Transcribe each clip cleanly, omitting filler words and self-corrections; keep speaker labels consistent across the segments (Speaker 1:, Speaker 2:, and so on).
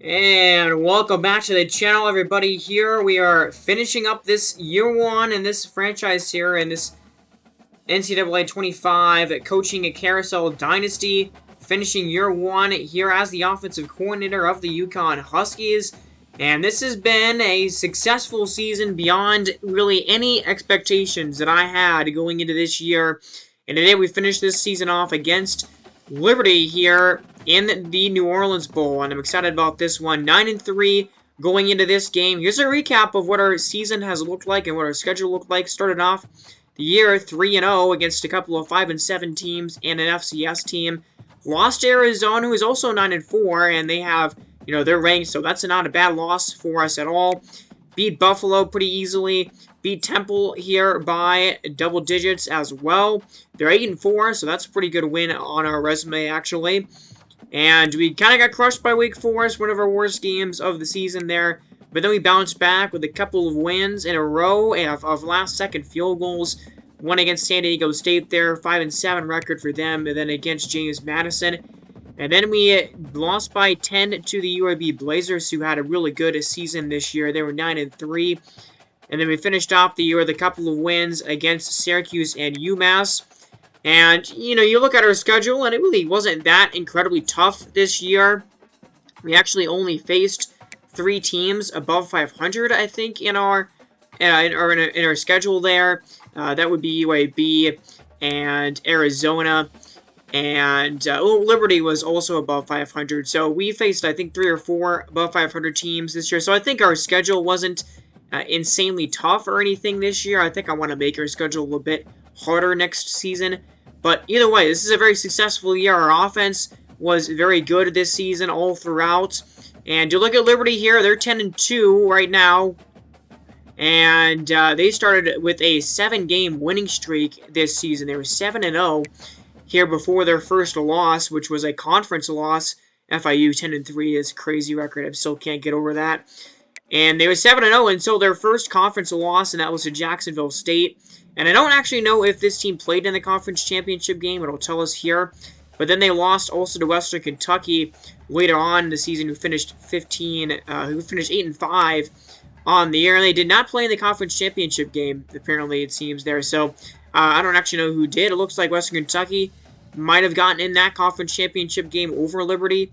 Speaker 1: And welcome back to the channel, everybody. Here we are finishing up this year one in this franchise here in this NCAA 25 coaching a Carousel Dynasty. Finishing year one here as the offensive coordinator of the UConn Huskies. And this has been a successful season beyond really any expectations that I had going into this year. And today we finished this season off against Liberty here in the New Orleans Bowl, and I'm excited about this one. 9-3 going into this game. Here's a recap of what our season has looked like and what our schedule looked like. Started off the year 3-0 against a couple of 5-7 teams and an FCS team. Lost to Arizona, who is also 9-4, and they have, they're ranked, so that's not a bad loss for us at all. Beat Buffalo pretty easily. Beat Temple here by double digits as well. They're 8-4, so that's a pretty good win on our resume, actually. And we kind of got crushed by Wake Forest, one of our worst games of the season there. But then we bounced back with a couple of wins in a row of last-second field goals. One against San Diego State there, 5-7 record for them, and then against James Madison. And then we lost by 10 to the UAB Blazers, who had a really good season this year. They were 9-3. And then we finished off the year with a couple of wins against Syracuse and UMass. And, you look at our schedule, and it really wasn't that incredibly tough this year. We actually only faced 3 teams above 500, I think, in our schedule there. That would be UAB and Arizona. And Liberty was also above 500. So we faced, I think, 3 or 4 above 500 teams this year. So I think our schedule wasn't insanely tough or anything this year. I think I want to make our schedule a little bit harder next season. But either way, this is a very successful year. Our offense was very good this season all throughout. And you look at Liberty here, they're 10-2 right now. And they started with a 7-game winning streak this season. They were 7-0 here before their first loss, which was a conference loss. FIU 10-3 is a crazy record. I still can't get over that. And they were 7-0 until their first conference loss, and that was to Jacksonville State. And I don't actually know if this team played in the conference championship game. It'll tell us here. But then they lost also to Western Kentucky later on in the season, who finished 8-5 on the year. And they did not play in the conference championship game, apparently, it seems there. So I don't actually know who did. It looks like Western Kentucky might have gotten in that conference championship game over Liberty,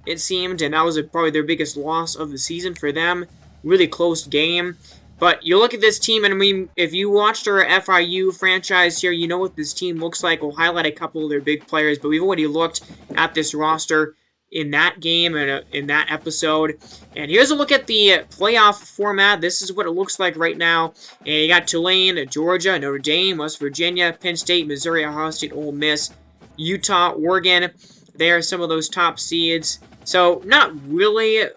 Speaker 1: it seemed. And that was probably their biggest loss of the season for them. Really close game. But you look at this team, and if you watched our FIU franchise here, you know what this team looks like. We'll highlight a couple of their big players, but we've already looked at this roster in that game and in that episode. And here's a look at the playoff format. This is what it looks like right now. And you got Tulane, Georgia, Notre Dame, West Virginia, Penn State, Missouri, Ohio State, Ole Miss, Utah, Oregon. They are some of those top seeds. So not really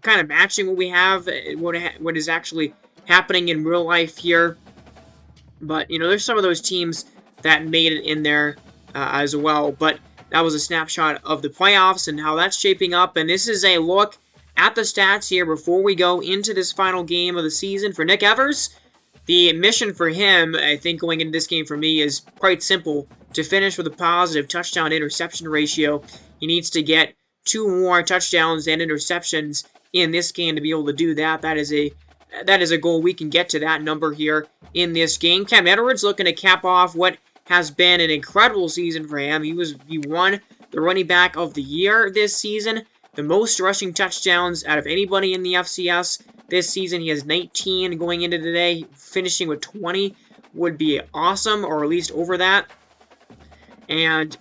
Speaker 1: kind of matching what we have, what is actually happening in real life here. But, there's some of those teams that made it in there as well. But that was a snapshot of the playoffs and how that's shaping up. And this is a look at the stats here before we go into this final game of the season for Nick Evers. The mission for him, I think, going into this game for me is quite simple. To finish with a positive touchdown-interception ratio, he needs to get 2 more touchdowns and interceptions in this game to be able to do that. That is a goal we can get to that number here in this game. Cam Edwards looking to cap off what has been an incredible season for him. He won the running back of the year this season. The most rushing touchdowns out of anybody in the FCS this season. He has 19 going into today. Finishing with 20 would be awesome, or at least over that. And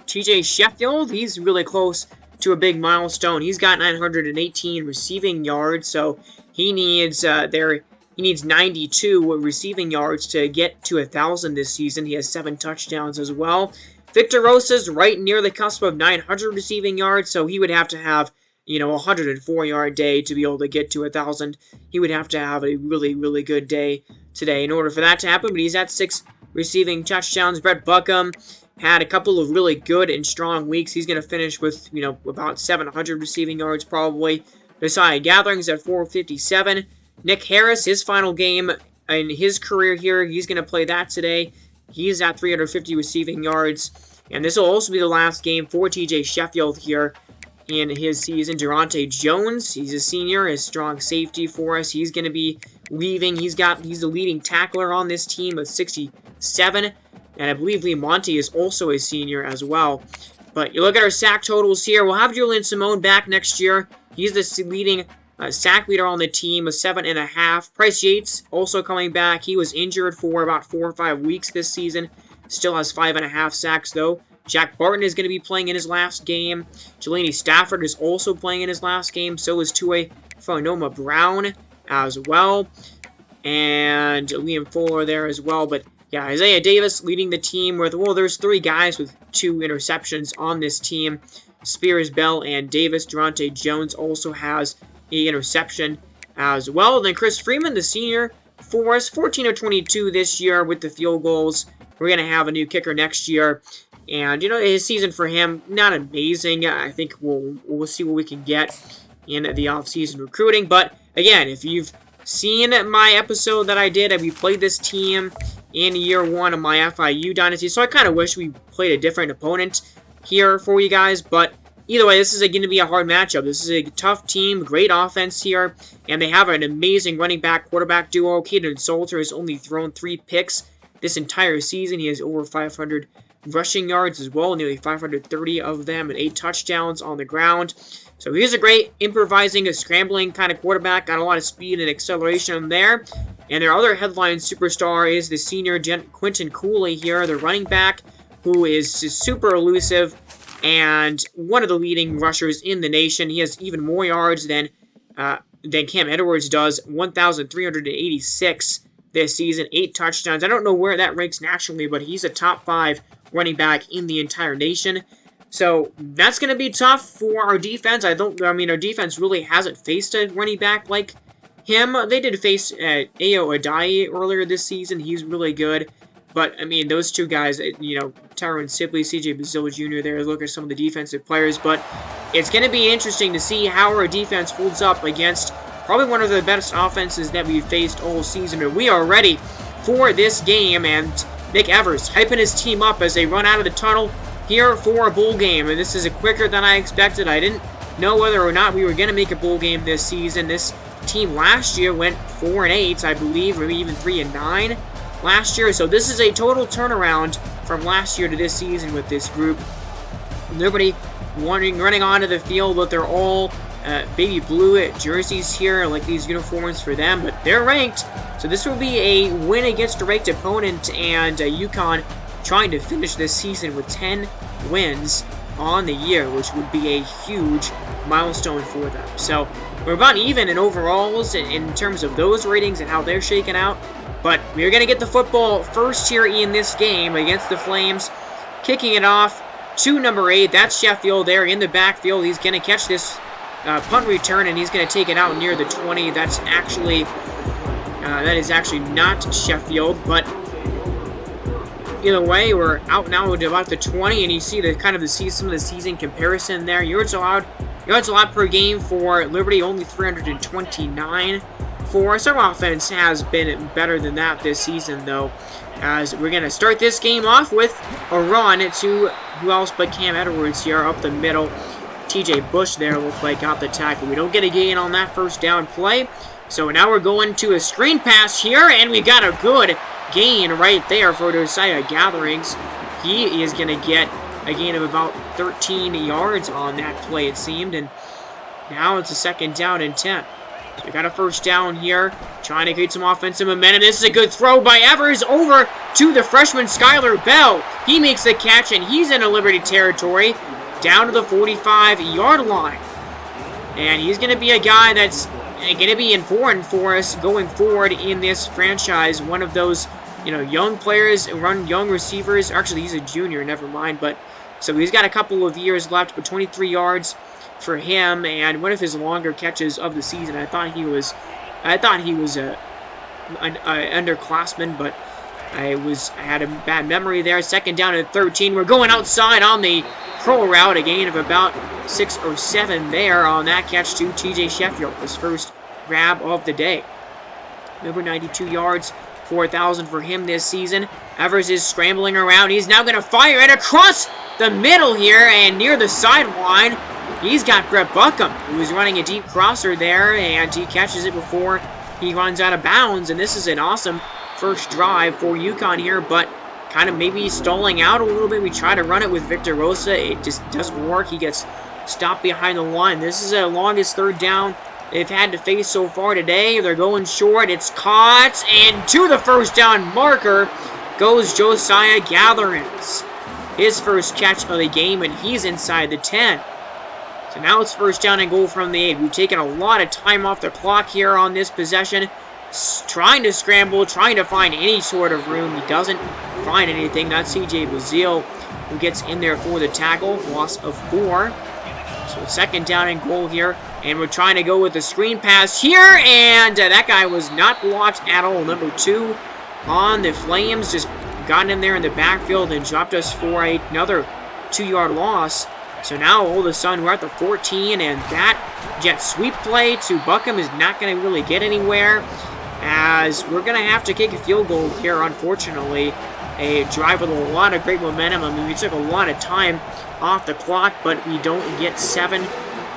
Speaker 1: TJ Sheffield, he's really close to a big milestone. He's got 918 receiving yards, so he needs 92 receiving yards to get to 1,000 this season. He has 7 touchdowns as well. Victor Rosa's right near the cusp of 900 receiving yards, so he would have to have, a 104-yard day to be able to get to 1,000. He would have to have a really, really good day today in order for that to happen, but he's at 6 receiving touchdowns. Brett Buckham had a couple of really good and strong weeks. He's going to finish with, about 700 receiving yards probably. Josiah Gatherings at 457. Nick Harris, his final game in his career here, he's going to play that today. He's at 350 receiving yards. And this will also be the last game for TJ Sheffield here in his season. Durante Jones, he's a senior, a strong safety for us. He's going to be leaving. He's the leading tackler on this team with 67. And I believe Lee Monty is also a senior as well. But you look at our sack totals here. We'll have Julian Simone back next year. He's the leading sack leader on the team with 7.5. Bryce Yates also coming back. He was injured for about 4 or 5 weeks this season. Still has 5.5 sacks though. Jack Barton is going to be playing in his last game. Jelani Stafford is also playing in his last game. So is Tua Fonoma Brown as well. And Liam Fuller there as well. But yeah, Isaiah Davis leading the team with, well, there's 3 guys with 2 interceptions on this team. Spears, Bell, and Davis. Durante Jones also has an interception as well. Then Chris Freeman, the senior for us, 14 of 22 this year with the field goals. We're going to have a new kicker next year. And, you know, his season for him, not amazing. I think we'll see what we can get in the offseason recruiting. But, again, if you've seen my episode that I did, we played this team in year 1 of my FIU Dynasty. So I kind of wish we played a different opponent here for you guys. But either way, this is going to be a hard matchup. This is a tough team, great offense here. And they have an amazing running back, quarterback duo. Caden Salter has only thrown 3 picks this entire season. He has over 500 rushing yards as well, nearly 530 of them, and 8 touchdowns on the ground. So he's a great improvising, scrambling kind of quarterback. Got a lot of speed and acceleration there. And their other headline superstar is the senior Quentin Cooley here, the running back, who is super elusive and one of the leading rushers in the nation. He has even more yards than Cam Edwards does, 1,386 this season, 8 touchdowns. I don't know where that ranks nationally, but he's a top 5 running back in the entire nation. So that's going to be tough for our defense. Our defense really hasn't faced a running back like him. They did face Ayo Adai earlier this season. He's really good. But, I mean, those 2 guys, you know, Tyron Sibley, CJ Bazilla Jr. there, look at some of the defensive players. But it's going to be interesting to see how our defense holds up against probably one of the best offenses that we've faced all season. And we are ready for this game. And Nick Evers hyping his team up as they run out of the tunnel here for a bowl game. And this is quicker than I expected. I didn't know whether or not we were going to make a bowl game this season. This team last year went 4-8, I believe, or even 3-9 last year. So this is a total turnaround from last year to this season with this group. Nobody running onto the field, but they're all baby blue jerseys here, like these uniforms for them, but they're ranked. So this will be a win against a ranked opponent, and UConn trying to finish this season with 10 wins on the year, which would be a huge milestone for them. So we're about even in overalls in terms of those ratings and how they're shaking out. But we're going to get the football first here in this game against the Flames. Kicking it off to number 8. That's Sheffield there in the backfield. He's going to catch this punt return, and he's going to take it out near the 20. That's actually, that is actually not Sheffield, but either way, we're out now at about the 20, and you see the kind of the some of the season comparison there. Yards allowed per game for Liberty, only 329 for us. Our offense has been better than that this season, though, as we're going to start this game off with a run to who else but Cam Edwards here up the middle. TJ Bush there looks like got the tackle. We don't get a gain on that first down play. So now we're going to a screen pass here, and we got a good gain right there for Josiah Gatherings. He is going to get a gain of about 13 yards on that play, it seemed. And now it's a second down and 10. So we got a first down here, trying to create some offensive momentum. This is a good throw by Evers over to the freshman Skylar Bell. He makes the catch, and he's in a Liberty territory, down to the 45-yard line. And he's going to be a guy that's going to be important for us going forward in this franchise. One of those, young players, young receivers. Actually, he's a junior, never mind. But so he's got a couple of years left, but 23 yards for him, and one of his longer catches of the season. I thought he was an underclassman, but I had a bad memory there. Second down and 13. We're going outside on the curl route, a gain of about 6 or 7 there on that catch to TJ Sheffield, his first grab of the day. Number 92 yards, 4,000 for him this season. Evers is scrambling around. He's now going to fire it across the middle here and near the sideline. He's got Brett Buckham, who is running a deep crosser there, and he catches it before he runs out of bounds. And this is an awesome first drive for UConn here, but kind of maybe stalling out a little bit. We try to run it with Victor Rosa. It just doesn't work. He gets stopped behind the line. This is the longest third down they've had to face so far today. They're going short. It's caught, and to the first down marker goes Josiah Gatherings. His first catch of the game, and he's inside the 10. So now it's first down and goal from the 8. We've taken a lot of time off the clock here on this possession. Trying to scramble, trying to find any sort of room. He doesn't find anything. That's CJ Bazile who gets in there for the tackle. Loss of 4. So second down and goal here. And we're trying to go with the screen pass here. And that guy was not blocked at all. Number 2 on the Flames. Just got in there in the backfield and dropped us for another 2-yard loss. So now all of a sudden we're at the 14. And that jet sweep play to Buckham is not going to really get anywhere, as we're going to have to kick a field goal here, unfortunately. A drive with a lot of great momentum. I mean, we took a lot of time off the clock, but we don't get 7.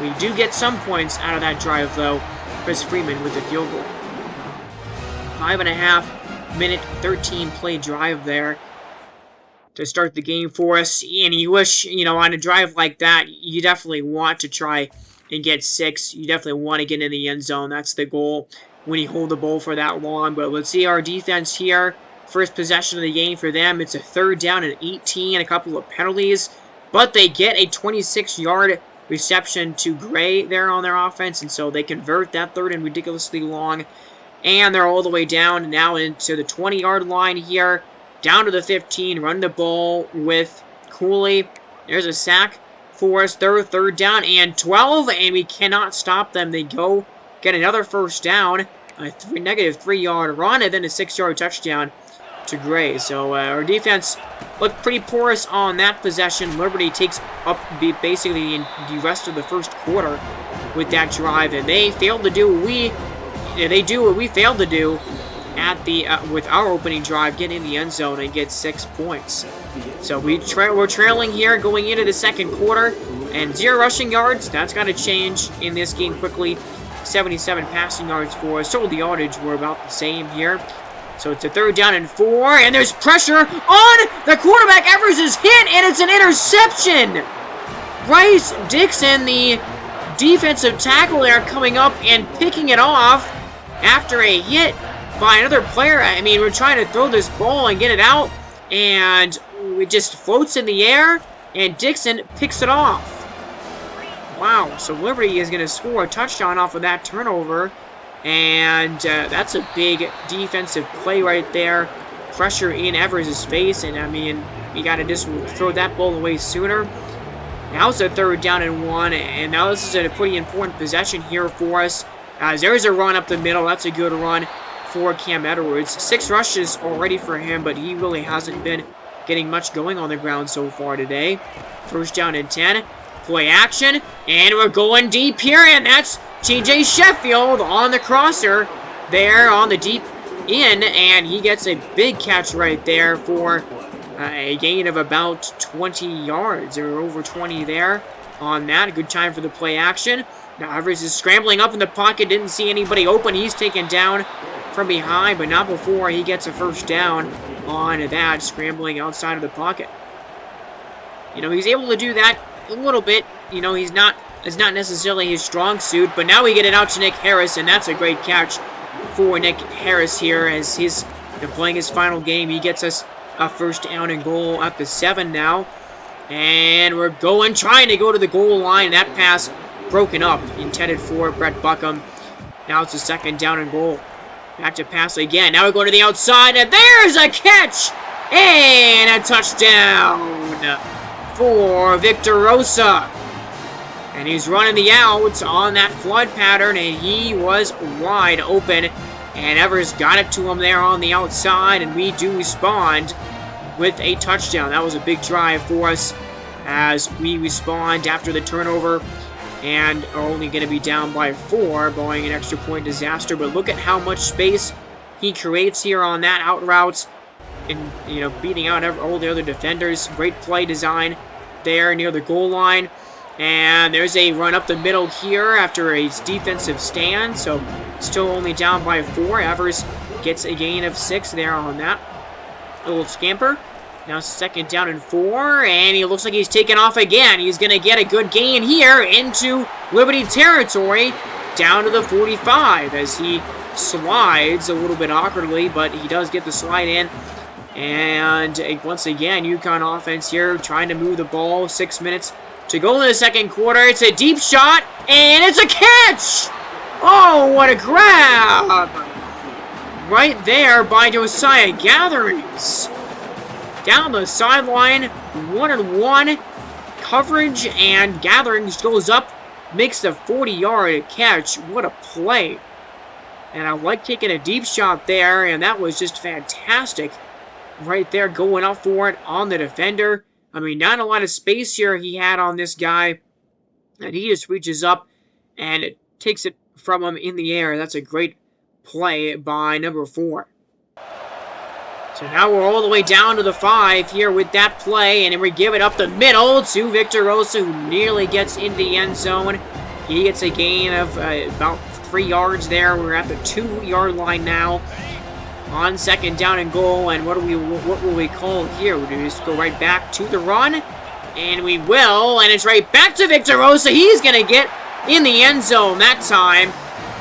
Speaker 1: We do get some points out of that drive, though. Chris Freeman with the field goal. 5.5 minute, 13 play drive there to start the game for us. And you wish, on a drive like that, you definitely want to try and get 6. You definitely want to get in the end zone. That's the goal when you hold the ball for that long. But let's see our defense here. First possession of the game for them. It's a third down and 18, a couple of penalties. But they get a 26-yard reception to Gray there on their offense, and so they convert that third and ridiculously long. And they're all the way down now into the 20-yard line here. Down to the 15, run the ball with Cooley. There's a sack for us. Third down and 12, and we cannot stop them. They go get another first down, a negative 3-yard run, and then a 6-yard touchdown to Gray. So our defense looked pretty porous on that possession. Liberty takes up basically the rest of the first quarter with that drive, and they failed to do what we failed to do at the with our opening drive, get in the end zone and get 6 points. So we're trailing here going into the second quarter, and 0 rushing yards. That's got to change in this game quickly. 77 passing yards for us. Total yardage were about the same here. So it's a third down and 4, and there's pressure on the quarterback. Evers is hit, and it's an interception. Bryce Dixon, the defensive tackle there, coming up and picking it off after a hit by another player. I mean, we're trying to throw this ball and get it out, and it just floats in the air, and Dixon picks it off. Wow, so Liberty is going to score a touchdown off of that turnover. And that's a big defensive play right there. Pressure in Evers' face, and I mean, we got to just throw that ball away sooner. Now it's a third down and 1, and now this is a pretty important possession here for us. As there's a run up the middle. That's a good run for Cam Edwards. 6 rushes already for him, but he really hasn't been getting much going on the ground so far today. First down and 10. Play action, and we're going deep here, and that's TJ Sheffield on the crosser there on the deep end, and he gets a big catch right there for a gain of about 20 yards, or over 20 there on that. A good time for the play action. Now Evers is scrambling up in the pocket, didn't see anybody open. He's taken down from behind, but not before he gets a first down on that, scrambling outside of the pocket. He's able to do that a little bit. It's not necessarily his strong suit, but now we get it out to Nick Harris, and that's a great catch for Nick Harris here as he's playing his final game. He gets us a first down and goal at the 7 now, and we're trying to go to the goal line. That pass broken up, intended for Brett Buckham. Now it's a second down and goal. Back to pass again. Now we're going to the outside, and there's a catch and a touchdown for Victor Rosa. And he's running the outs on that flood pattern, and he was wide open. And Evers got it to him there on the outside, and we do respond with a touchdown. That was a big drive for us as we respond after the turnover and are only going to be down by 4, barring an extra point disaster. But look at how much space he creates here on that out route, and beating out all the other defenders. Great play design there near the goal line. And there's a run up the middle here after a defensive stand. So still only down by 4. Evers gets a gain of 6 there on that little scamper. Now 2nd down and 4, and he looks like he's taking off again. He's going to get a good gain here into Liberty territory, down to the 45 as he slides a little bit awkwardly, but he does get the slide in. And once again, UConn offense here trying to move the ball. 6 minutes to go in the 2nd quarter. It's a deep shot, and it's a catch! Oh, what a grab! Right there by Josiah Gatherings. Down the sideline, 1-on-1 coverage, and Gatherings goes up, makes the 40-yard catch. What a play. And I like taking a deep shot there, and that was just fantastic. Right there, going up for it on the defender. I mean, not a lot of space here he had on this guy. And he just reaches up and takes it from him in the air. That's a great play by number 4. So now we're all the way down to the 5 here with that play, and then we give it up the middle to Victor Rosa, who nearly gets into the end zone. He gets a gain of about 3 yards there. We're at the 2-yard line now on 2nd down and goal, and what will we call here? We just go right back to the run, and we will, and it's right back to Victor Rosa. He's going to get in the end zone that time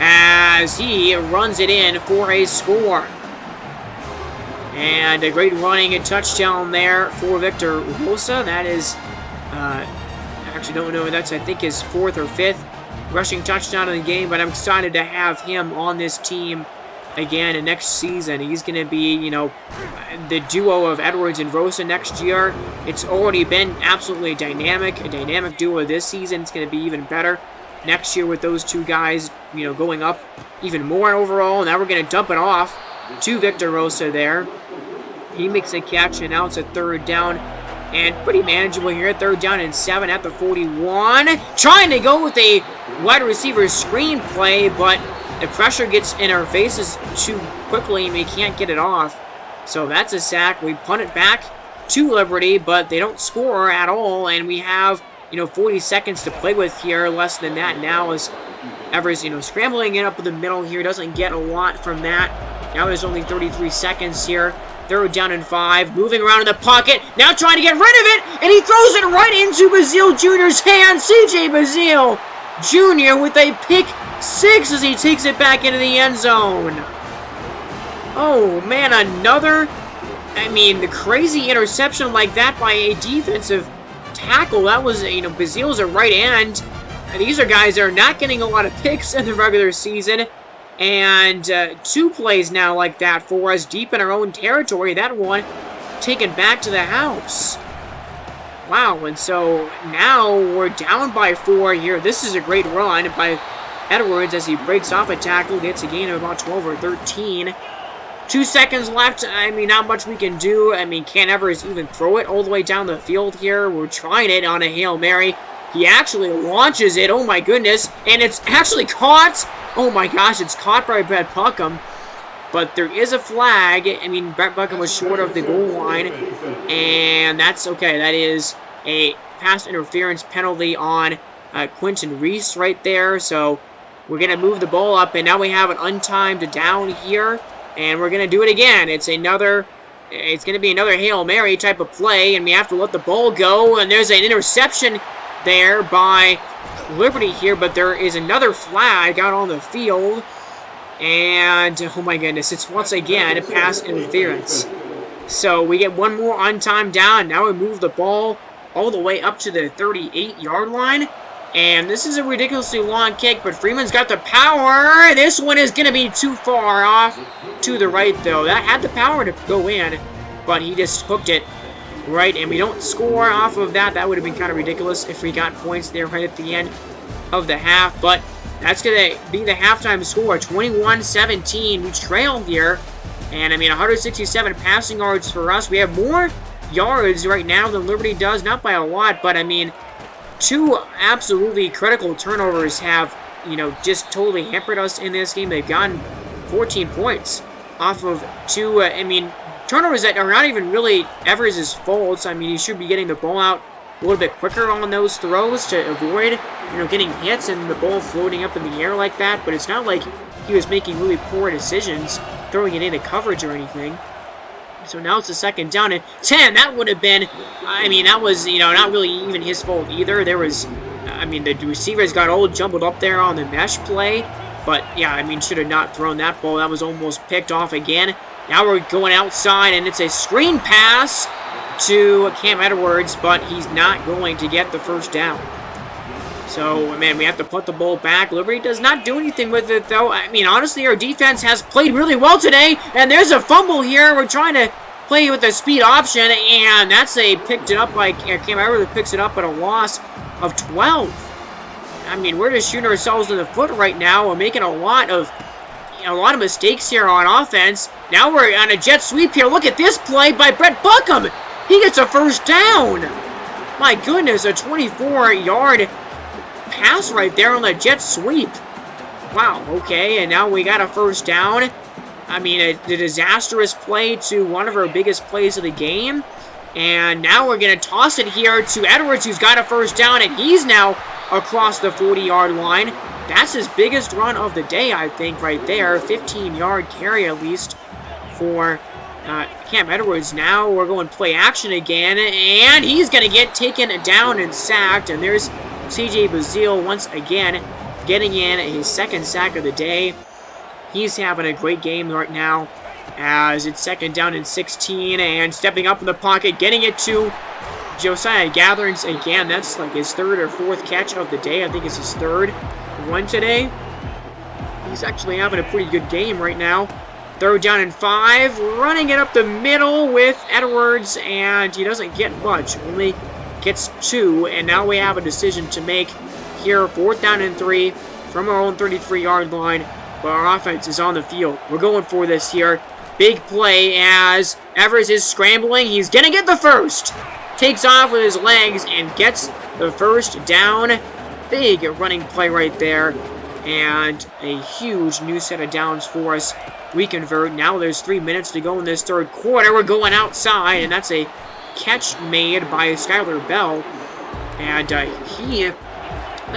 Speaker 1: as he runs it in for a score. And a great running and touchdown there for Victor Rosa. That is, I actually don't know, that's I think his 4th or 5th rushing touchdown of the game, but I'm excited to have him on this team again and next season. He's going to be, you know, the duo of Edwards and Rosa next year. It's already been absolutely a dynamic duo this season. It's going to be even better next year with those 2 guys, you know, going up even more overall. Now we're going to dump it off to Victor Rosa there. He makes a catch, and now it's a 3rd down, and pretty manageable here. 3rd down and 7 at the 41. Trying to go with a wide receiver screen play, but the pressure gets in our faces too quickly, and we can't get it off. So that's a sack. We punt it back to Liberty, but they don't score at all, and we have, you know, 40 seconds to play with here. Less than that now as Evers, you know, scrambling it up the middle here. Doesn't get a lot from that. Now there's only 33 seconds here. 3rd down and 5. Moving around in the pocket. Now trying to get rid of it. And he throws it right into Bazile Jr.'s hands. C.J. Bazile Jr. with a pick 6 as he takes it back into the end zone. Oh, man, another... I mean, the crazy interception like that by a defensive tackle. That was, you know, Bazile's a right end. And these are guys that are not getting a lot of picks in the regular season. And 2 plays now like that for us deep in our own territory. That one taken back to the house. Wow, and so now we're down by 4 here. This is a great run by Edwards as he breaks off a tackle. Gets a gain of about 12 or 13. 2 seconds left. I mean, not much we can do. I mean, can't Evers even throw it all the way down the field here. We're trying it on a Hail Mary. He actually launches it. Oh, my goodness. And it's actually caught. Oh, my gosh. It's caught by Brett Buckham. But there is a flag. I mean, Brett Buckham was short of the goal line. And that's okay. That is a pass interference penalty on Quentin Reese right there. So we're going to move the ball up. And now we have an untimed down here. And we're going to do it again. It's going to be another Hail Mary type of play. And we have to let the ball go. And there's an interception there by Liberty here, but there is another flag out on the field, and oh my goodness, it's once again a pass interference. So we get one more on-time down. Now we move the ball all the way up to the 38-yard line, and this is a ridiculously long kick, but Freeman's got the power. This one is going to be too far off to the right, though. That had the power to go in, but he just hooked it right, and we don't score off of that. That would have been kind of ridiculous if we got points there right at the end of the half, but that's going to be the halftime score, 21-17. We trail here, and I mean, 167 passing yards for us. We have more yards right now than Liberty does, not by a lot, but I mean, 2 absolutely critical turnovers have, you know, just totally hampered us in this game. They've gotten 14 points off of 2, turnovers that are not even really Evers' faults. I mean, he should be getting the ball out a little bit quicker on those throws to avoid, getting hits and the ball floating up in the air like that. But it's not like he was making really poor decisions, throwing it into coverage or anything. So now it's a 2nd down and 10. That would have been, that was, not really even his fault either. There was, the receivers got all jumbled up there on the mesh play. But, yeah, should have not thrown that ball. That was almost picked off again. Now we're going outside, and it's a screen pass to Cam Edwards, but he's not going to get the 1st down. So, man, we have to put the ball back. Liberty does not do anything with it, though. Honestly, our defense has played really well today, and there's a fumble here. We're trying to play with the speed option, and that's picked it up by Cam Edwards, picks it up at a loss of 12. We're just shooting ourselves in the foot right now. We're making a lot of mistakes here on offense. Now we're on a jet sweep here. Look at this play by Brett Buckham. He gets a 1st down. My goodness, a 24-yard pass right there on the jet sweep. Wow, okay, and now we got a 1st down. A disastrous play to one of our biggest plays of the game. And now we're going to toss it here to Edwards, who's got a 1st down, and he's now across the 40-yard line. That's his biggest run of the day, I think, right there. 15-yard carry, at least, for Cam Edwards. Now we're going play action again, and he's going to get taken down and sacked. And there's C.J. Bazile once again getting in his 2nd sack of the day. He's having a great game right now as it's 2nd down and 16, and stepping up in the pocket, getting it to Josiah Gatherings again. That's like his 3rd or 4th catch of the day. I think it's his 3rd one today. He's actually having a pretty good game right now. 3rd down and 5, running it up the middle with Edwards, and he doesn't get much, only gets 2, and now we have a decision to make here. 4th down and 3 from our own 33-yard line, but our offense is on the field. We're going for this here. Big play as Evers is scrambling. He's going to get the 1st. Takes off with his legs and gets the 1st down. Big running play right there. And a huge new set of downs for us. We convert. Now there's 3 minutes to go in this 3rd quarter. We're going outside, and that's a catch made by Skylar Bell. And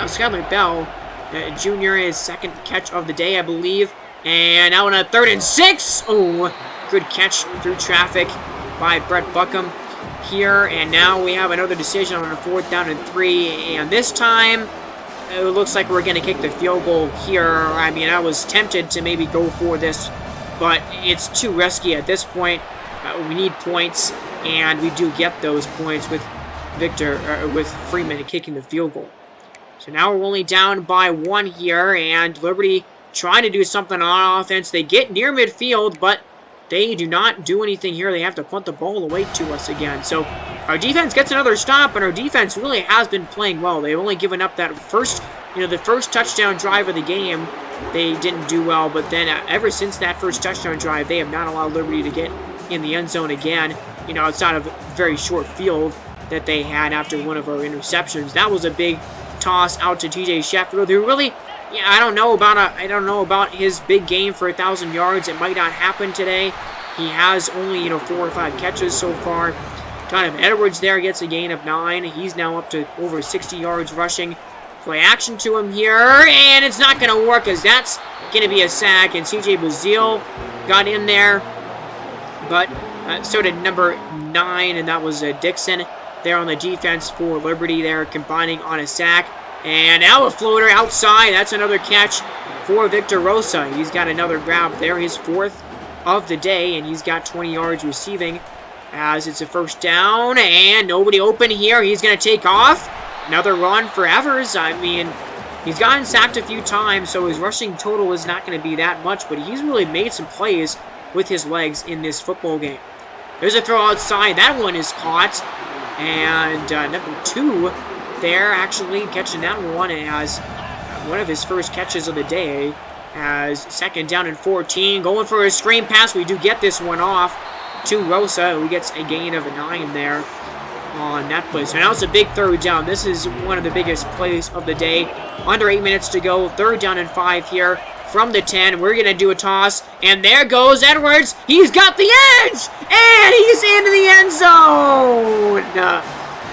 Speaker 1: Skylar Bell, Jr., his 2nd catch of the day, I believe. And now on a 3rd and 6. Oh, good catch through traffic by Brett Buckham here. And now we have another decision on a 4th down and 3. And this time, it looks like we're going to kick the field goal here. I was tempted to maybe go for this, but it's too risky at this point. We need points, and we do get those points with with Freeman kicking the field goal. So now we're only down by 1 here, and Liberty trying to do something on offense. They get near midfield, but they do not do anything here. They have to punt the ball away to us again. So our defense gets another stop, and our defense really has been playing well. They've only given up that the first touchdown drive of the game. They didn't do well, but then ever since that first touchdown drive, they have not allowed Liberty to get in the end zone again. Outside of a very short field that they had after one of our interceptions. That was a big toss out to T.J. Sheffield, who really, I don't know about his big game for 1,000 yards. It might not happen today. He has only 4 or 5 catches so far. Donovan Edwards there gets a gain of 9. He's now up to over 60 yards rushing. Play action to him here, and it's not going to work as that's going to be a sack. And C.J. Bazile got in there, but so did number 9, and that was Dixon there on the defense for Liberty there, combining on a sack. And now a floater outside. That's another catch for Victor Rosa. He's got another grab there, his 4th of the day, and he's got 20 yards receiving as it's a 1st down, and nobody open here. He's going to take off. Another run for Evers. He's gotten sacked a few times, so his rushing total is not going to be that much, but he's really made some plays with his legs in this football game. There's a throw outside. That one is caught. And number 2 there actually catching that one as one of his first catches of the day. As 2nd down and 14. Going for a screen pass. We do get this one off to Rosa, who gets a gain of 9 there on that play. So now it's a big 3rd down. This is one of the biggest plays of the day. Under 8 minutes to go. 3rd down and 5 here from the 10. We're going to do a toss. And there goes Edwards. He's got the edge. And he's into the end zone.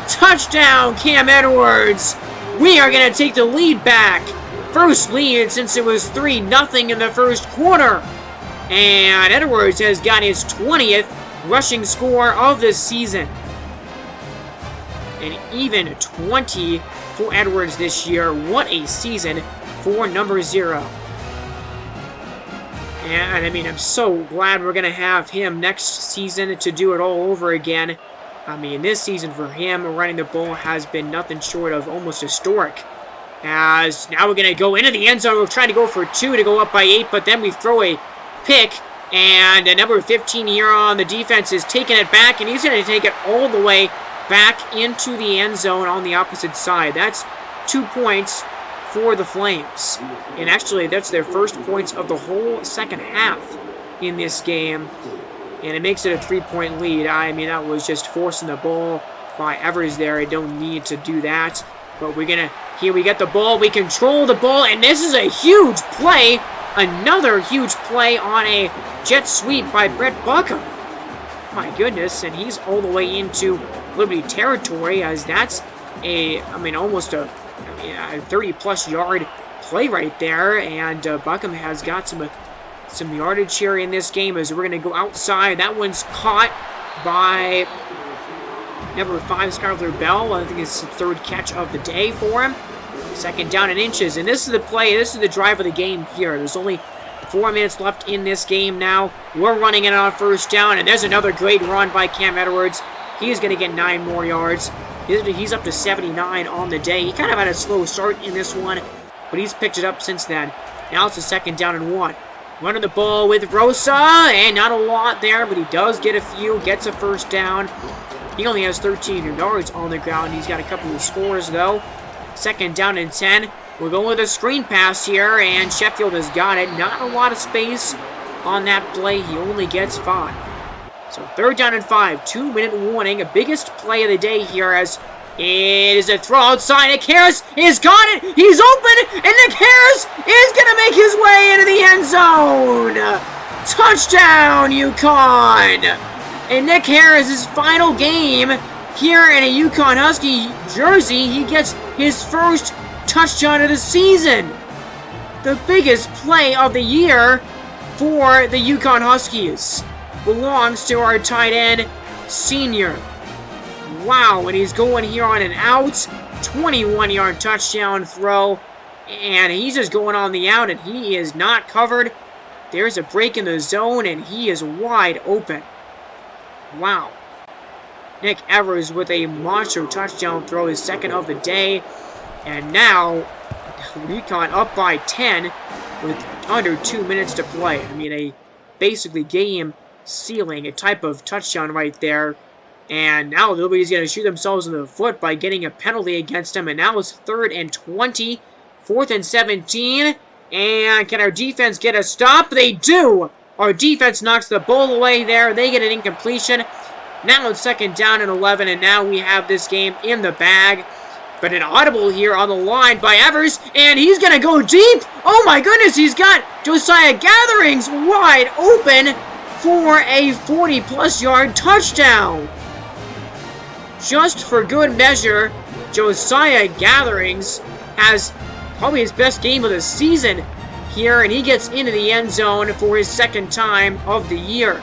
Speaker 1: Touchdown, Cam Edwards! We are going to take the lead back. First lead since it was 3-0 in the first quarter. And Edwards has got his 20th rushing score of the season. And even 20 for Edwards this year. What a season for number 0. And I mean, I'm so glad we're going to have him next season to do it all over again. I mean, this season for him running the ball has been nothing short of almost historic. As now we're going to go into the end zone. We're trying to go for 2 to go up by 8, but then we throw a pick. And number 15 here on the defense is taking it back, and he's going to take it all the way back into the end zone on the opposite side. That's 2 points for the Flames. And actually, that's their first points of the whole second half in this game. And it makes it a 3-point lead. I mean, that was just forcing the ball by Evers there. I don't need to do that. But we're going to, here we get the ball. We control the ball. And this is a huge play. Another huge play on a jet sweep by Brett Buckham. My goodness. And he's all the way into Liberty territory, as that's a, I mean, almost a 30-plus yard play right there. And Buckham has got some yardage here in this game as we're going to go outside. That one's caught by number 5, Skylar Bell. I think it's the 3rd catch of the day for him. 2nd down and inches. And this is the play. This is the drive of the game here. There's only 4 minutes left in this game now. We're running it on 1st down. And there's another great run by Cam Edwards. He's going to get 9 more yards. He's up to 79 on the day. He kind of had a slow start in this one, but he's picked it up since then. Now it's a 2nd down and 1. Running the ball with Rosa, and not a lot there, but he does get a few, gets a 1st down. He only has 13 yards on the ground. He's got a couple of scores, though. 2nd down and 10. We're going with a screen pass here, and Sheffield has got it. Not a lot of space on that play. He only gets 5. So 3rd down and 5. 2-minute warning. A biggest play of the day here as it is a throw outside. Nick Harris has got it. He's open, and Nick Harris is going to make his way into the end zone. Touchdown, UConn. And Nick Harris's final game here in a UConn Husky jersey. He gets his first touchdown of the season. The biggest play of the year for the UConn Huskies belongs to our tight end, Senior. Wow, and he's going here on an out. 21-yard touchdown throw. And he's just going on the out, and he is not covered. There's a break in the zone, and he is wide open. Wow. Nick Evers with a monster touchdown throw, his 2nd of the day. And now, UConn up by 10 with under 2 minutes to play. I mean, a basically game-sealing, a type of touchdown right there. And now nobody's going to shoot themselves in the foot by getting a penalty against them. And now it's 3rd and 20, 4th and 17. And can our defense get a stop? They do! Our defense knocks the ball away there. They get an incompletion. Now it's 2nd down and 11, and now we have this game in the bag. But an audible here on the line by Evers, and he's going to go deep. Oh my goodness, he's got Josiah Gatherings wide open for a 40-plus yard touchdown. Just for good measure, Josiah Gatherings has probably his best game of the season here, and he gets into the end zone for his 2nd time of the year.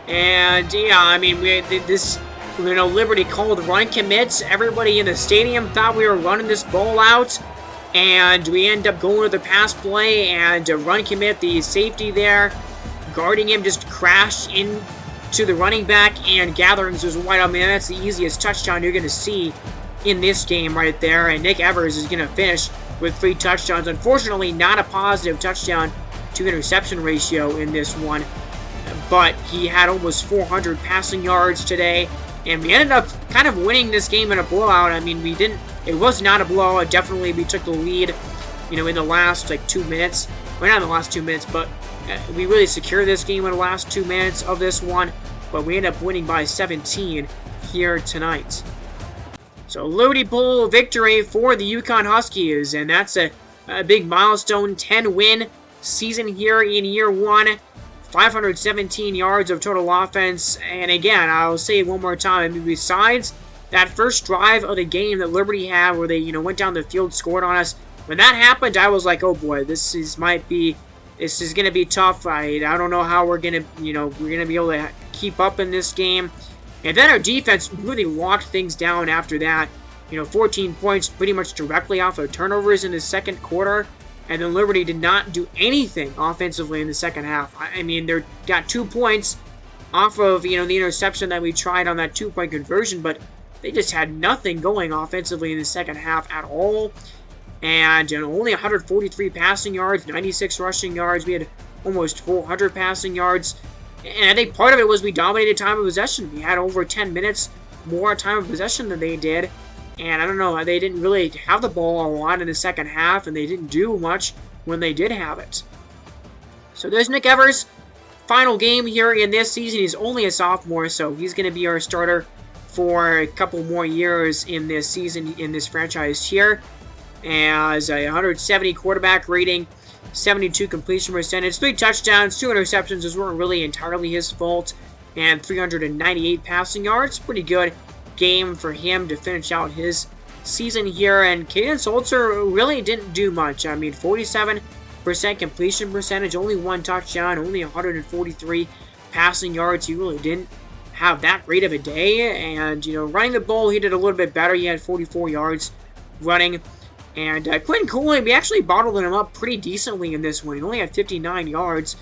Speaker 1: And yeah, I mean, Liberty called run commits. Everybody in the stadium thought we were running this ball out, and we end up going with the pass play and run commit. The safety there guarding him just crashed into the running back, and Gatherings was wide open. That's the easiest touchdown you're going to see in this game right there. And Nick Evers is going to finish with 3 touchdowns. Unfortunately, not a positive touchdown to interception ratio in this one, but he had almost 400 passing yards today, and we ended up kind of winning this game in a blowout. I mean, it was not a blowout. Definitely we took the lead, in the last 2 minutes. Well, not in the last 2 minutes, but we really secured this game in the last 2 minutes of this one, but we ended up winning by 17 here tonight. So Liberty Bowl victory for the UConn Huskies, and that's a big milestone, 10-win season here in year 1 517 yards of total offense. And again, I'll say it one more time. I mean, besides that first drive of the game that Liberty had where they, went down the field, scored on us, when that happened, I was like, oh boy, this is going to be tough. I don't know how we're going to, we're going to be able to keep up in this game. And then our defense really locked things down after that. 14 points pretty much directly off of turnovers in the second quarter. And then Liberty did not do anything offensively in the second half. I mean, they got 2 points off of, the interception that we tried on that 2-point conversion, but they just had nothing going offensively in the second half at all. And only 143 passing yards, 96 rushing yards. We had almost 400 passing yards. And I think part of it was we dominated time of possession. We had over 10 minutes more time of possession than they did. And I don't know, they didn't really have the ball a lot in the second half, and they didn't do much when they did have it. So there's Nick Evers. Final game here in this season. He's only a sophomore, so he's going to be our starter for a couple more years in this season, in this franchise here. As a 170 quarterback rating, 72 completion percentage, 3 touchdowns, 2 interceptions. Those weren't really entirely his fault. And 398 passing yards. Pretty good game for him to finish out his season here. And Caden Soltzer really didn't do much. I mean, 47% completion percentage, only 1 touchdown, only 143 passing yards. He really didn't have that great of a day. And, running the ball, he did a little bit better. He had 44 yards running. And Quentin Cooley, we actually bottled him up pretty decently in this one. He only had 59 yards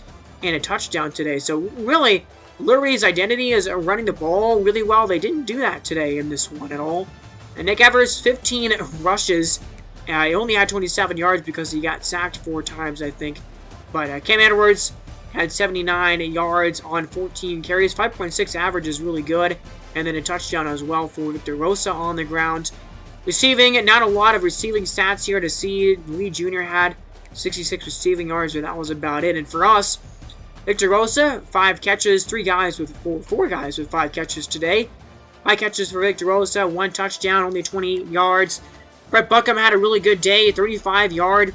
Speaker 1: and a touchdown today. So really, Liberty's identity is running the ball really well. They didn't do that today in this one at all. And Nick Evers, 15 rushes. He only had 27 yards because he got sacked 4 times, I think. But Cam Edwards had 79 yards on 14 carries. 5.6 average is really good. And then a touchdown as well for Victor Rosa on the ground. Receiving, not a lot of receiving stats here to see. Lee Jr. had 66 receiving yards, but that was about it. And for us, Victor Rosa, 5 catches, 4 guys with 5 catches today. 5 catches for Victor Rosa, 1 touchdown, only 28 yards. Brett Buckham had a really good day. 35-yard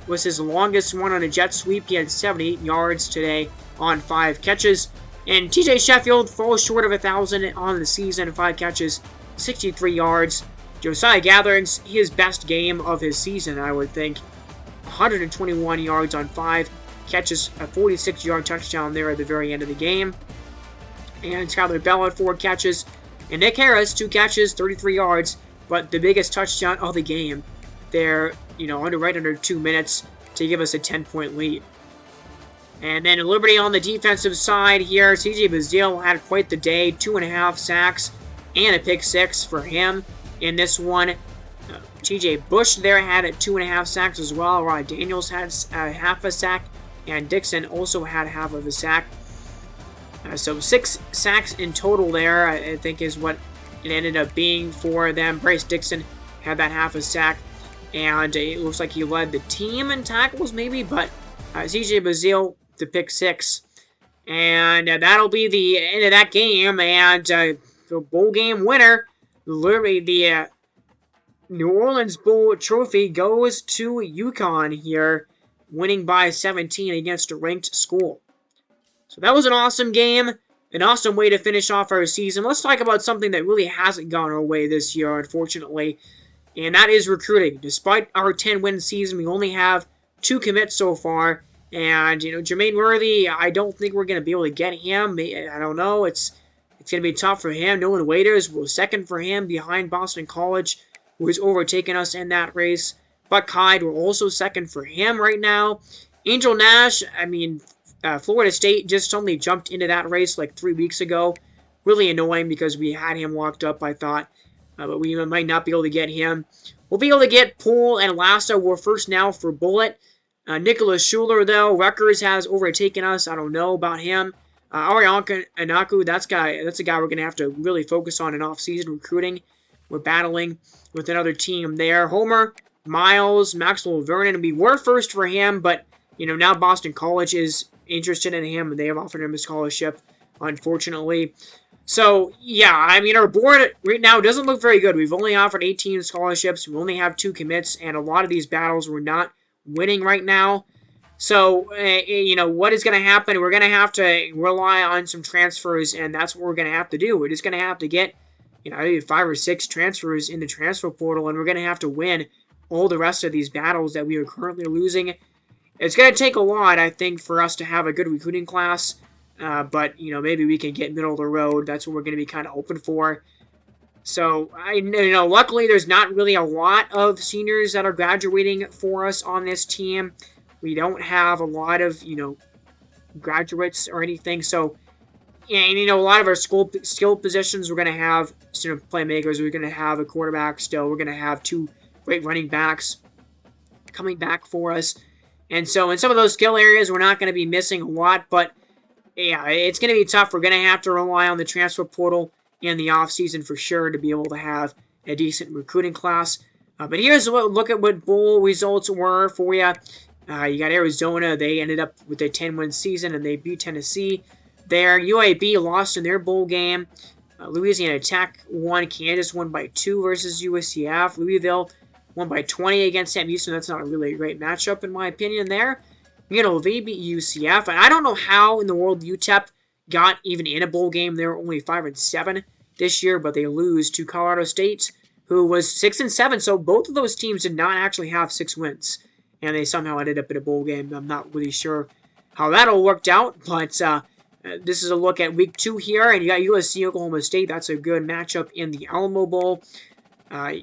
Speaker 1: was his longest one on a jet sweep. He had 78 yards today on 5 catches. And TJ Sheffield falls short of 1,000 on the season, 5 catches, 63 yards. Josiah Gatherings, his best game of his season, I would think. 121 yards on 5 catches, a 46-yard touchdown there at the very end of the game. And Skyler Bell had 4 catches. And Nick Harris, 2 catches, 33 yards. But the biggest touchdown of the game there, right under 2 minutes to give us a 10-point lead. And then Liberty on the defensive side here. CJ Bazile had quite the day. 2.5 sacks and a pick 6 for him in this one. TJ Bush there had 2.5 sacks as well. Rod Daniels had half a sack. And Dixon also had half of a sack. So 6 sacks in total there, I think, is what it ended up being for them. Bryce Dixon had that half a sack. And it looks like he led the team in tackles, maybe. But CJ Bazile to pick 6. And that'll be the end of that game. And the bowl game winner, literally the New Orleans Bowl trophy, goes to UConn here, winning by 17 against a ranked school. So that was an awesome game, an awesome way to finish off our season. Let's talk about something that really hasn't gone our way this year, unfortunately, and that is recruiting. Despite our 10-win season, we only have 2 commits so far, and, Jermaine Worthy, I don't think we're going to be able to get him. I don't know, it's going to be tough for him. Nolan Waiters was second for him behind Boston College, who has overtaken us in that race. Buck Hyde, we're also second for him right now. Angel Nash, Florida State just suddenly jumped into that race like 3 weeks ago. Really annoying because we had him locked up, I thought. But we might not be able to get him. We'll be able to get Poole and Lassa. We're first now for Bullitt. Nicholas Schuler, though, Rutgers has overtaken us. I don't know about him. Arianka Anaku, that's a guy we're going to have to really focus on in off-season recruiting. We're battling with another team there. Homer, Miles, Maxwell Vernon. We were first for him, but, now Boston College is interested in him, and they have offered him a scholarship, unfortunately. So, yeah, our board right now doesn't look very good. We've only offered 18 scholarships. We only have 2 commits, and a lot of these battles we're not winning right now. So, you know, what is going to happen? We're going to have to rely on some transfers, and that's what we're going to have to do. We're just going to have to get, you know, 5 or 6 transfers in the transfer portal, and we're going to have to win all the rest of these battles that we are currently losing. It's going to take a lot, I think, for us to have a good recruiting class, but, you know, maybe we can get middle of the road. That's what we're going to be kind of hoping for. So, you know, luckily there's not really a lot of seniors that are graduating for us on this team. We don't have a lot of, you know, graduates or anything. So, and, you know, a lot of our skill positions, we're going to have playmakers. We're going to have a quarterback still. We're going to have 2 great running backs coming back for us. And so in some of those skill areas, we're not going to be missing a lot. But, yeah, it's going to be tough. We're going to have to rely on the transfer portal in the offseason for sure to be able to have a decent recruiting class. But here's a look at what bowl results were for you. You got Arizona. They ended up with a 10-win season, and they beat Tennessee there. UAB lost in their bowl game. Louisiana Tech won. Kansas won by 2 versus USCF. Louisville won by 20 against Sam Houston. That's not a really great matchup, in my opinion, there. You know, they beat UCF. And I don't know how in the world UTEP got even in a bowl game. They were only 5-7 this year, but they lose to Colorado State, who was 6-7. So both of those teams did not actually have 6 wins, and they somehow ended up in a bowl game. I'm not really sure how that all worked out, but this is a look at week 2 here, and you got USC Oklahoma State. That's a good matchup in the Alamo Bowl.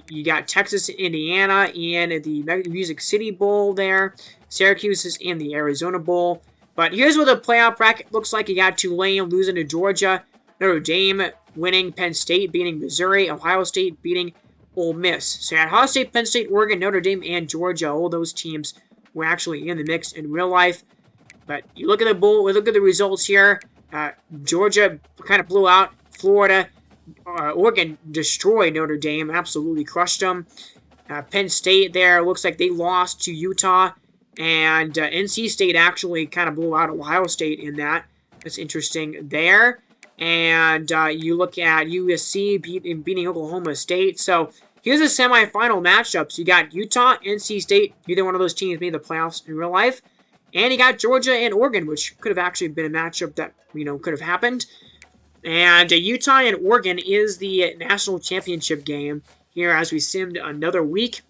Speaker 1: You got Texas, Indiana in the Music City Bowl there. Syracuse is in the Arizona Bowl. But here's what the playoff bracket looks like. You got Tulane losing to Georgia, Notre Dame winning, Penn State beating Missouri, Ohio State beating Ole Miss. So you had Ohio State, Penn State, Oregon, Notre Dame, and Georgia. All those teams were actually in the mix in real life. But you look at the bowl, look at the results here. Georgia kind of blew out Florida. Oregon destroyed Notre Dame, absolutely crushed them. Penn State there looks like they lost to Utah. And NC State actually kind of blew out Ohio State in that. That's interesting there. And you look at USC beating Oklahoma State. So here's the semifinal matchups. You got Utah, NC State. Neither one of those teams made the playoffs in real life. And you got Georgia and Oregon, which could have actually been a matchup that, you know, could have happened. And Utah and Oregon is the national championship game here as we simmed another week.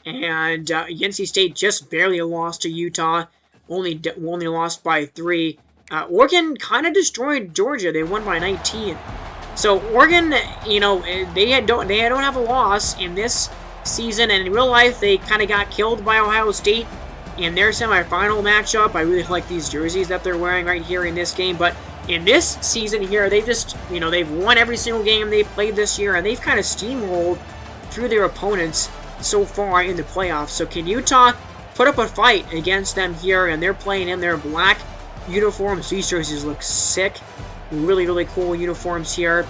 Speaker 1: And NC State just barely lost to Utah, only lost by 3. Oregon kind of destroyed Georgia. They won by 19. So Oregon, you know, they don't have a loss in this season, and in real life they kind of got killed by Ohio State in their semifinal matchup. I really like these jerseys that they're wearing right here in this game, but in this season here, they just, you know, they've won every single game they've played this year, and they've kind of steamrolled through their opponents so far in the playoffs. So can Utah put up a fight against them here? And they're playing in their black uniforms. These jerseys look sick. Really, really cool uniforms here.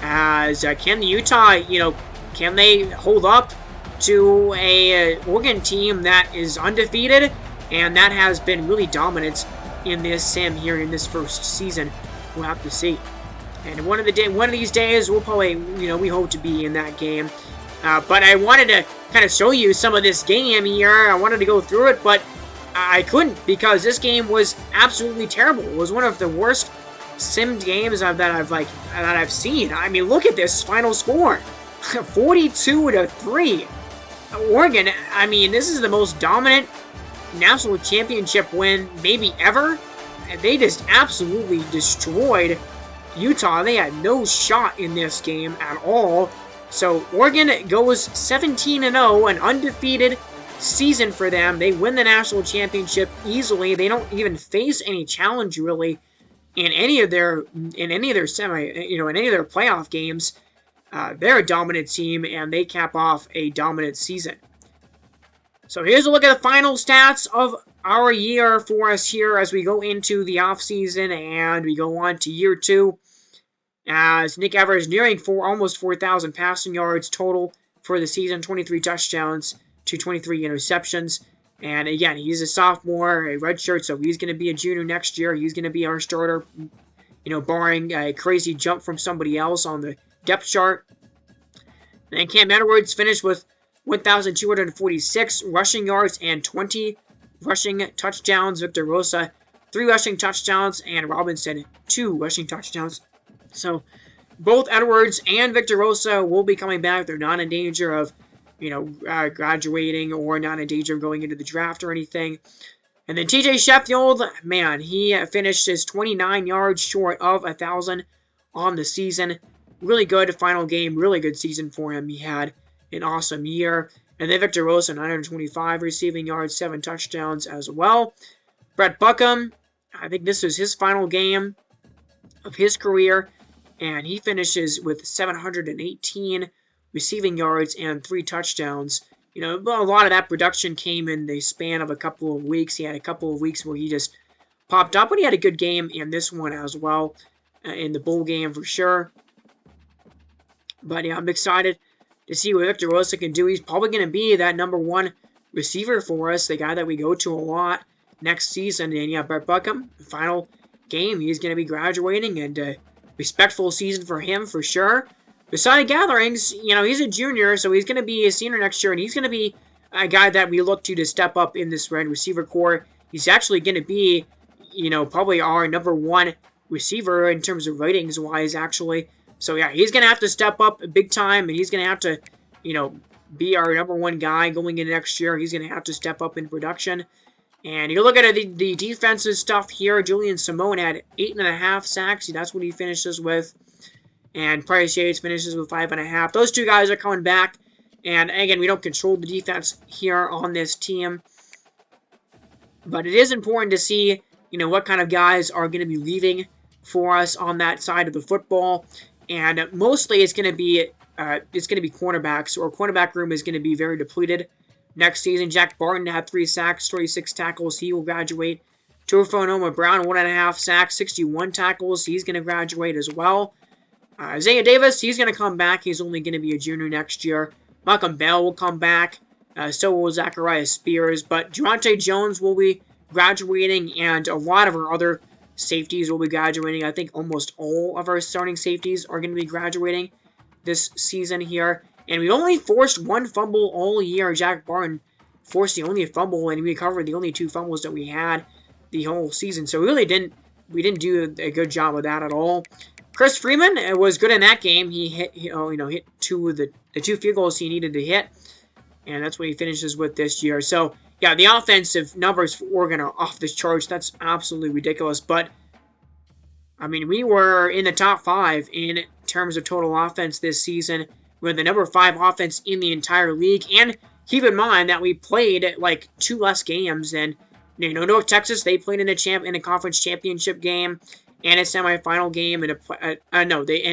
Speaker 1: As can the Utah, you know, can they hold up to a Oregon team that is undefeated and that has been really dominant in this sim here in this first season? We'll have to see. And one of these days, we'll probably, you know, we hope to be in that game. But I wanted to kind of show you some of this game here. I wanted to go through it, but I couldn't because this game was absolutely terrible. It was one of the worst sim games that I've seen. I mean, look at this final score, 42-3. Oregon. I mean, this is the most dominant national championship win maybe ever. And they just absolutely destroyed Utah. They had no shot in this game at all. So Oregon goes 17-0, an undefeated season for them. They win the national championship easily. They don't even face any challenge really in any of their playoff games. They're a dominant team, and they cap off a dominant season. So here's a look at the final stats of our year for us here as we go into the offseason and we go on to year 2. As Nick Evers nearing almost 4,000 passing yards total for the season, 23 touchdowns to 23 interceptions. And again, he's a sophomore, a redshirt, so he's going to be a junior next year. He's going to be our starter, you know, barring a crazy jump from somebody else on the depth chart. And Cam Edwards finished with 1,246 rushing yards and 20 rushing touchdowns. Victor Rosa, 3 rushing touchdowns, and Robinson, 2 rushing touchdowns. So both Edwards and Victor Rosa will be coming back. They're not in danger of, graduating or not in danger of going into the draft or anything. And then TJ Sheffield, man, he finished his 29 yards short of 1,000 on the season. Really good final game, really good season for him. He had an awesome year. And then Victor Rosa, 925 receiving yards, 7 touchdowns as well. Brett Buckham, I think this was his final game of his career, and he finishes with 718 receiving yards and 3 touchdowns. A lot of that production came in the span of a couple of weeks. He had a couple of weeks where he just popped up, but he had a good game in this one as well, in the bowl game for sure. But yeah, I'm excited to see what Victor Rosa can do. He's probably going to be that #1 receiver for us, the guy that we go to a lot next season. And yeah, Brett Buckham, final game, he's going to be graduating, and a respectful season for him for sure. Beside Gatherings, he's a junior, so he's going to be a senior next year, and he's going to be a guy that we look to step up in this red receiver core. He's actually going to be, probably our #1 receiver in terms of ratings-wise, actually. So yeah, he's going to have to step up big time, and he's going to have to, be our #1 guy going into next year. He's going to have to step up in production. And you look at the defensive stuff here. Julian Simone had 8.5 sacks. That's what he finishes with. And Price Yates finishes with 5.5. Those 2 guys are coming back. And again, we don't control the defense here on this team. But it is important to see, what kind of guys are going to be leaving for us on that side of the football. And mostly it's going to be cornerbacks. Our cornerback room is going to be very depleted next season. Jack Barton had 3 sacks, 36 tackles. He will graduate. Tuafonoma Brown, 1.5 sacks, 61 tackles. He's going to graduate as well. Isaiah Davis, he's going to come back. He's only going to be a junior next year. Malcolm Bell will come back. So will Zachariah Spears. But Javonte Jones will be graduating, and a lot of our other safeties will be graduating. I think almost all of our starting safeties are going to be graduating this season here. And we only forced 1 fumble all year. Jack Barton forced the only fumble, and we recovered the only 2 fumbles that we had the whole season. So we didn't do a good job of that at all. Chris Freeman was good in that game. He hit 2 of the 2 field goals he needed to hit, and that's what he finishes with this year. So yeah, the offensive numbers for Oregon are off the charts. That's absolutely ridiculous. But I mean, we were in the top 5 in terms of total offense this season. We're the #5 offense in the entire league. And keep in mind that we played like 2 less games than North Texas. They played in a conference championship game and a semifinal game and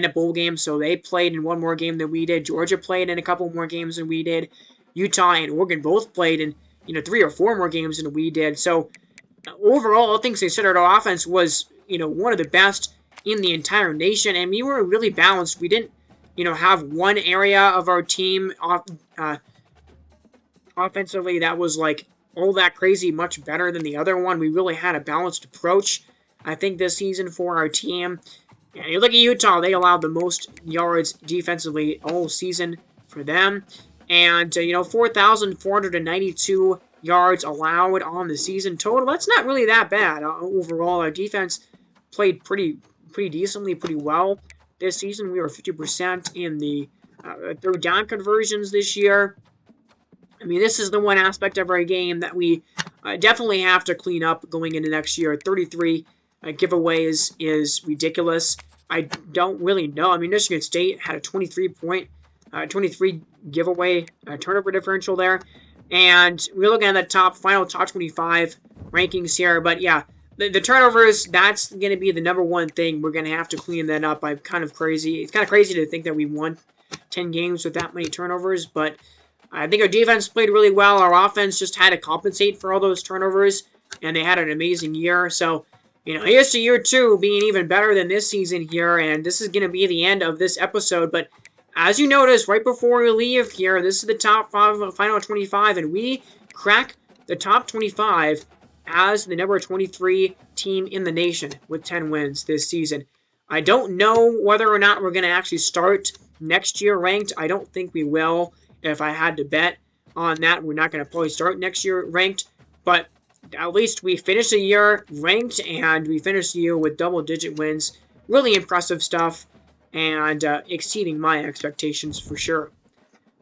Speaker 1: a bowl game. So they played in 1 more game than we did. Georgia played in a couple more games than we did. Utah and Oregon both played in 3 or 4 more games than we did. So overall, all things considered, our offense was one of the best in the entire nation, and we were really balanced. We didn't have one area of our team offensively that was like all that crazy much better than the other one. We really had a balanced approach, I think, this season for our team. And you look at Utah, they allowed the most yards defensively all season for them. And, 4,492 yards allowed on the season total. That's not really that bad overall. Our defense played pretty decently, pretty well this season. We were 50% in the third down conversions this year. I mean, this is the one aspect of our game that we definitely have to clean up going into next year. 33 giveaways is ridiculous. I don't really know. I mean, Michigan State had a 23 giveaway turnover differential there. And we're looking at the final top 25 rankings here. But yeah, the turnovers, that's going to be the #1 thing. We're going to have to clean that up. I'm kind of crazy. It's kind of crazy to think that we won 10 games with that many turnovers. But I think our defense played really well. Our offense just had to compensate for all those turnovers. And they had an amazing year. So, here's to year 2 being even better than this season here. And this is going to be the end of this episode. But as you notice, right before we leave here, this is the top 5 final 25. And we crack the top 25 as the #23 team in the nation with 10 wins this season. I don't know whether or not we're going to actually start next year ranked. I don't think we will. If I had to bet on that, we're not going to probably start next year ranked. But at least we finished the year ranked, and we finished the year with double-digit wins. Really impressive stuff, and exceeding my expectations for sure.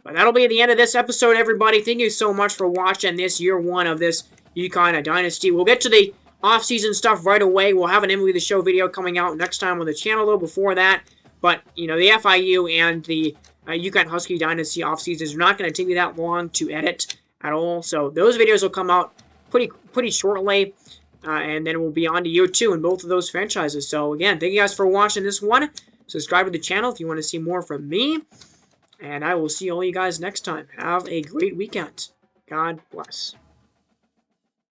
Speaker 1: But that'll be the end of this episode, everybody. Thank you so much for watching this year 1 of this UConn Dynasty. We'll get to the off-season stuff right away. We'll have an MLB The Show video coming out next time on the channel, though, before that. But, you know, the FIU and the UConn Husky Dynasty off-seasons are not going to take me that long to edit at all. So those videos will come out pretty shortly. And then we'll be on to year 2 in both of those franchises. So, again, thank you guys for watching this one. Subscribe to the channel if you want to see more from me. And I will see all you guys next time. Have a great weekend. God bless.